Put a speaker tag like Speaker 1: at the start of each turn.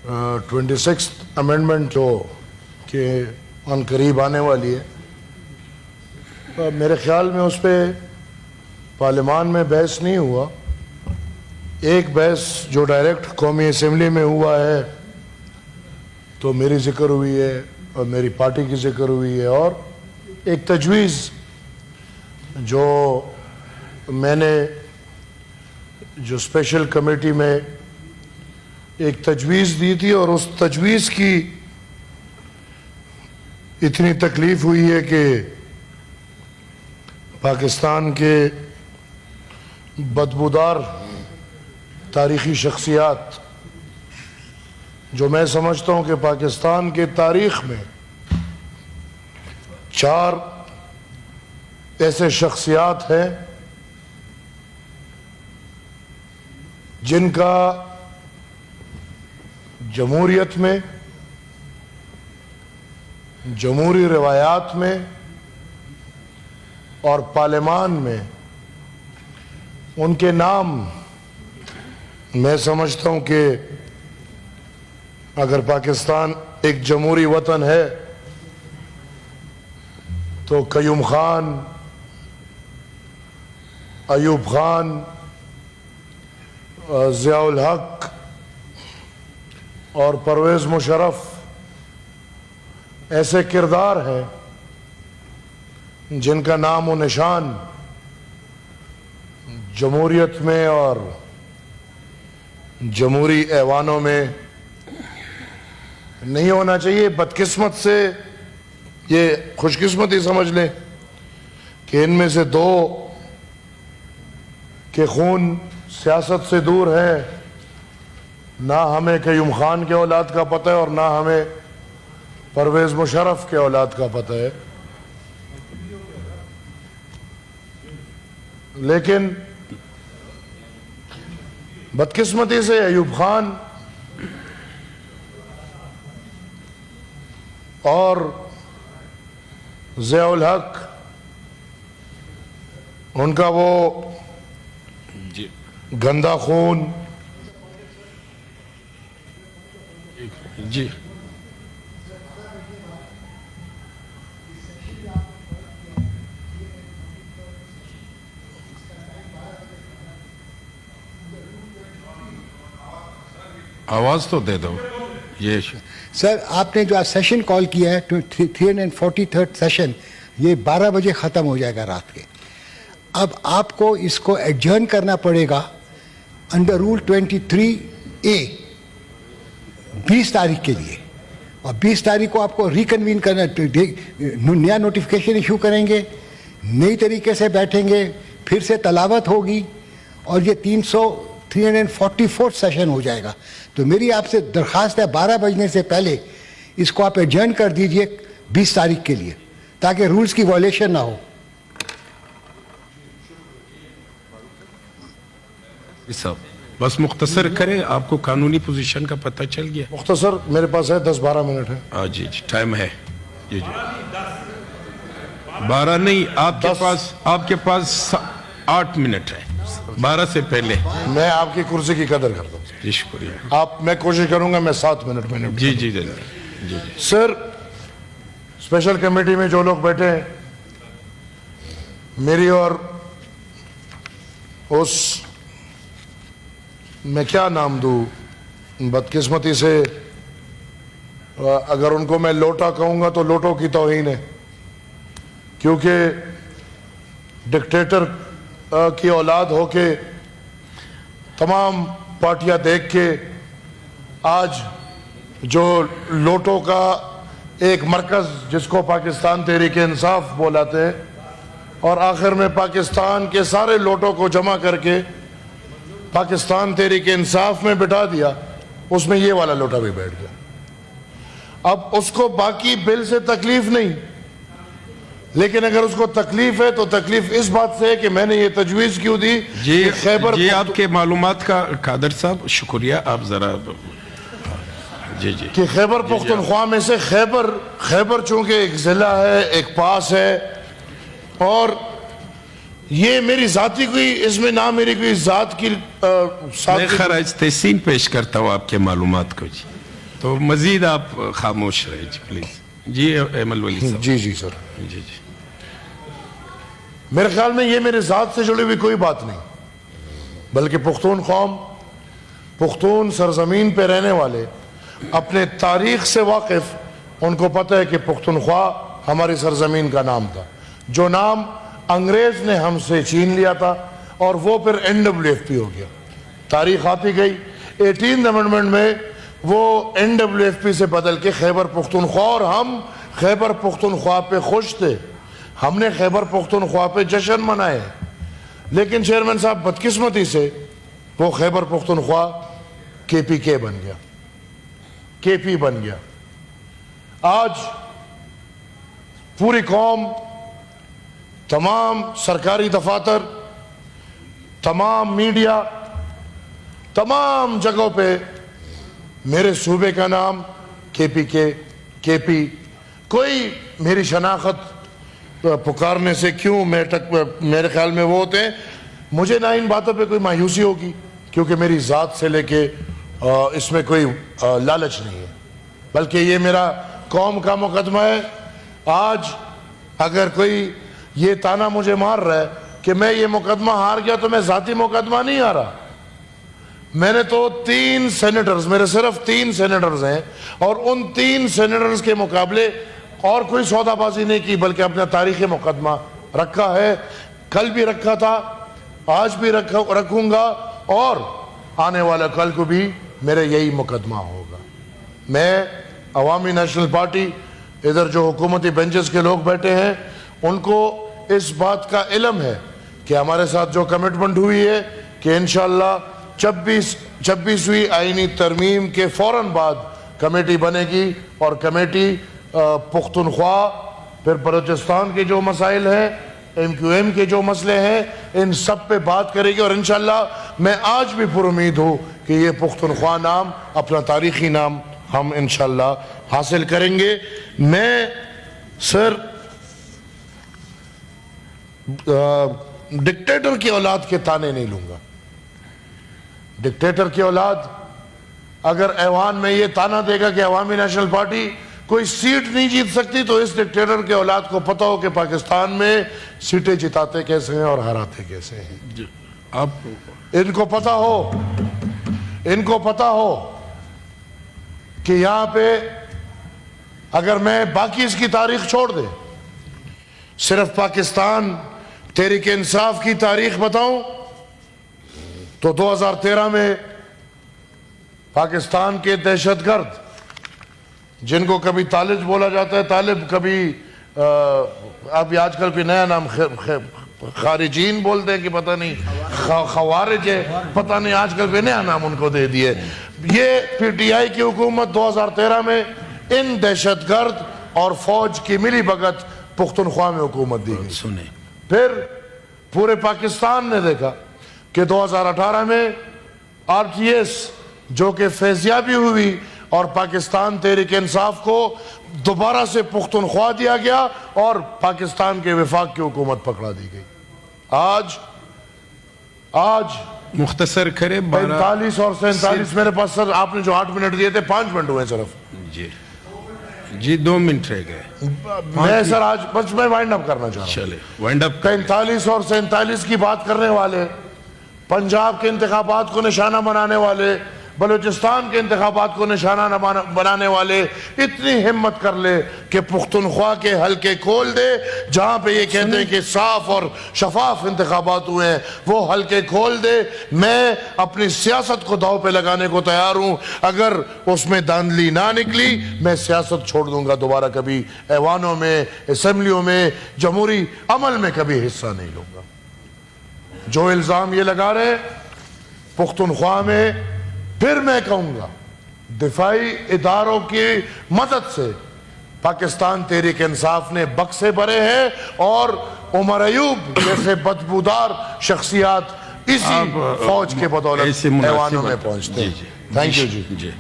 Speaker 1: 26th amendment جو کہ ان قریب آنے والی ہے، میرے خیال میں اس پہ پارلیمان میں بحث نہیں ہوا. ایک بحث جو ڈائریکٹ قومی اسمبلی میں ہوا ہے تو میری ذکر ہوئی ہے اور میری پارٹی کی ذکر ہوئی ہے، اور ایک تجویز جو میں نے جو اسپیشل کمیٹی میں ایک تجویز دی تھی، اور اس تجویز کی اتنی تکلیف ہوئی ہے کہ پاکستان کے بدبودار تاریخی شخصیات، جو میں سمجھتا ہوں کہ پاکستان کے تاریخ میں 4 ایسے شخصیات ہیں جن کا جمہوریت میں، جمہوری روایات میں اور پارلیمان میں ان کے نام، میں سمجھتا ہوں کہ اگر پاکستان ایک جمہوری وطن ہے تو قیوم خان، ایوب خان، ضیاء الحق اور پرویز مشرف ایسے کردار ہیں جن کا نام و نشان جمہوریت میں اور جمہوری ایوانوں میں نہیں ہونا چاہیے. بدقسمت سے یہ خوش قسمتی سمجھ لیں کہ ان میں سے 2 کے خون سیاست سے دور ہے. نہ ہمیں قیوم خان کے اولاد کا پتہ ہے اور نہ ہمیں پرویز مشرف کے اولاد کا پتہ ہے، لیکن بدقسمتی سے ایوب خان اور ضیاء الحق، ان کا وہ گندا خون
Speaker 2: جی آواز تو دے دو. یہ
Speaker 3: سر آپ نے جو آج سیشن کال کیا ہے 343 سیشن، یہ 12 بجے ختم ہو جائے گا رات کے. اب آپ کو اس کو ایڈجرن کرنا پڑے گا انڈر رول 23A 20 تاریخ کے لیے، اور 20 تاریخ کو آپ کو ریکنوین کرنا، نیا نوٹیفیکیشن ایشو کریں گے، نئی طریقے سے بیٹھیں گے، پھر سے تلاوت ہوگی، اور یہ 344 سیشن ہو جائے گا. تو میری آپ سے درخواست ہے 12 بجنے سے پہلے اس کو آپ ایڈجرن کر دیجئے 20 تاریخ کے لیے، تاکہ رولز کی وائلیشن نہ ہو.
Speaker 2: صاحب بس مختصر کریں، آپ کو قانونی پوزیشن کا پتہ چل گیا؟
Speaker 1: مختصر میرے پاس ہے 10-12 منٹ ہے.
Speaker 2: ہاں جی جی ٹائم ہے. جی جی 12 نہیں، آپ کے پاس 8 منٹ ہے، 12 سے پہلے.
Speaker 1: میں آپ کی کرسی کی قدر کرتا ہوں
Speaker 2: جی شکریہ.
Speaker 1: میں کوشش کروں گا میں 7 منٹ میں.
Speaker 2: جی جی جی جی
Speaker 1: سر، اسپیشل کمیٹی میں جو لوگ بیٹھے ہیں، میری اور اس میں کیا نام دوں، بدقسمتی سے اگر ان کو میں لوٹا کہوں گا تو لوٹوں کی توہین ہے، کیونکہ ڈکٹیٹر کی اولاد ہو کے تمام پارٹیاں دیکھ کے آج جو لوٹوں کا ایک مرکز جس کو پاکستان تحریک انصاف بولاتے ہیں، اور آخر میں پاکستان کے سارے لوٹوں کو جمع کر کے پاکستان تحریک انصاف میں بٹھا دیا، اس میں یہ والا لوٹا بھی بیٹھ گیا. اب اس کو باقی بل سے تکلیف نہیں، لیکن اگر اس کو تکلیف ہے تو تکلیف اس بات سے ہے کہ میں نے یہ تجویز کیوں دی کہ خیبر،
Speaker 2: یہ آپ کے معلومات کا قادر صاحب شکریہ. آپ ذرا جی جی
Speaker 1: کہ خیبر پختونخوا میں سے خیبر چونکہ ایک ضلع ہے، ایک پاس ہے، اور یہ میری ذاتی کوئی اس میں نہ میری کوئی ذات کی
Speaker 2: میں خراج تحسین پیش کرتا ہوں آپ کے معلومات کو. جی تو مزید آپ خاموش رہے جی پلیز. جی ایمل ولی صاحب.
Speaker 1: جی جی سر.
Speaker 2: جی جی.
Speaker 1: میرے خیال میں یہ میرے ذات سے جڑی ہوئی کوئی بات نہیں، بلکہ پختون قوم، پختون سرزمین پہ رہنے والے، اپنے تاریخ سے واقف، ان کو پتہ ہے کہ پختونخوا ہماری سرزمین کا نام تھا، جو نام انگریز نے ہم سے چھین لیا تھا اور وہ پھر NWFP ہو گیا. تاریخ آتی گئی، 18th امنڈمنٹ میں وہ NWFP سے بدل کے خیبر پختونخوا، اور ہم خیبر پختونخوا پہ خوش تھے، ہم نے خیبر پختونخوا پہ جشن منائے. لیکن چیئرمین صاحب بدقسمتی سے وہ خیبر پختونخوا KPK بن گیا، KP بن گیا. آج پوری قوم، تمام سرکاری دفاتر، تمام میڈیا، تمام جگہوں پہ میرے صوبے کا نام KPK، KP. کوئی میری شناخت پکارنے سے کیوں میرے خیال میں وہ ہوتے ہیں. مجھے نہ ان باتوں پہ کوئی مایوسی ہوگی، کیونکہ میری ذات سے لے کے اس میں کوئی لالچ نہیں ہے، بلکہ یہ میرا قوم کا مقدمہ ہے. آج اگر کوئی یہ تانا مجھے مار رہا ہے کہ میں یہ مقدمہ ہار گیا، تو میں ذاتی مقدمہ نہیں ہارا. میں نے تو 3 سینیٹرز، میرے صرف 3 سینیٹرز ہیں، اور ان 3 سینیٹرز کے مقابلے اور کوئی سودا بازی نہیں کی، بلکہ اپنا تاریخی مقدمہ رکھا ہے. کل بھی رکھا تھا، آج بھی رکھوں گا، اور آنے والا کل کو بھی میرے یہی مقدمہ ہوگا. میں عوامی نیشنل پارٹی، ادھر جو حکومتی بینچز کے لوگ بیٹھے ہیں، ان کو اس بات کا علم ہے کہ ہمارے ساتھ جو کمٹمنٹ ہوئی ہے کہ انشاءاللہ 26ویں آئینی ترمیم کے فوراً بعد کمیٹی بنے گی، اور کمیٹی پختونخوا، پھر بلوچستان کے جو مسائل ہیں، MQM کے جو مسئلے ہیں، ان سب پہ بات کرے گی. اور انشاءاللہ میں آج بھی پر امید ہوں کہ یہ پختونخوا نام، اپنا تاریخی نام، ہم انشاءاللہ حاصل کریں گے. میں سر ڈکٹیٹر کی اولاد کے تانے نہیں لوں گا. ڈکٹیٹر کی اولاد اگر ایوان میں یہ تانا دے گا کہ عوامی نیشنل پارٹی کوئی سیٹ نہیں جیت سکتی، تو اس ڈکٹیٹر کے اولاد کو پتا ہو کہ پاکستان میں سیٹیں جتاتے کیسے ہیں اور ہراتے کیسے ہیں.
Speaker 2: آپ
Speaker 1: ان کو پتا ہو کہ یہاں پہ اگر میں باقی اس کی تاریخ چھوڑ دے، صرف پاکستان تحریک انصاف کی تاریخ بتاؤں، تو 2013 میں پاکستان کے دہشت گرد، جن کو کبھی طالب بولا جاتا ہے، طالب، کبھی اب آج کل کوئی نیا نام خارجین بولتے ہیں کہ پتہ نہیں خوارج ہے، پتہ نہیں آج کل کوئی نیا نام ان کو دے دیے. یہ PTI کی حکومت 2013 میں ان دہشت گرد اور فوج کی ملی بھگت پختونخوا میں حکومت دی گئی.
Speaker 2: سنیں،
Speaker 1: پھر پورے پاکستان نے دیکھا کہ 2018 میں RTS جو کہ فیضیابی ہوئی، اور پاکستان تحریک انصاف کو دوبارہ سے پختونخوا دیا گیا، اور پاکستان کے وفاق کی حکومت پکڑا دی گئی. آج
Speaker 2: مختصر کرے.
Speaker 1: 45 اور 47 میرے پاس سر، آپ نے جو 8 منٹ دیے تھے، 5 منٹ ہوئے صرف.
Speaker 2: جی 2 منٹ رہ گئے.
Speaker 1: میں سر آج بس میں وائنڈ اپ کرنا چاہ رہا ہوں.
Speaker 2: چلے وائنڈ اپ.
Speaker 1: 45 اور 47 کی بات کرنے والے، پنجاب کے انتخابات کو نشانہ بنانے والے، بلوچستان کے انتخابات کو نشانہ بنانے والے اتنی ہمت کر لے کہ پختونخوا کے حلقے کھول دے، جہاں پہ یہ کہتے ہیں کہ صاف اور شفاف انتخابات ہوئے ہیں، وہ حلقے کھول دے. میں اپنی سیاست کو داؤ پہ لگانے کو تیار ہوں. اگر اس میں دھاندلی نہ نکلی، میں سیاست چھوڑ دوں گا، دوبارہ کبھی ایوانوں میں، اسمبلیوں میں، جمہوری عمل میں کبھی حصہ نہیں لوں گا. جو الزام یہ لگا رہے پختونخوا میں، پھر میں کہوں گا دفاعی اداروں کی مدد سے پاکستان تحریک انصاف نے بکسے بھرے ہیں، اور عمر ایوب جیسے بدبودار شخصیات اسی فوج کے بدولت ایوانوں میں پہنچتے ہیں. Thank you G.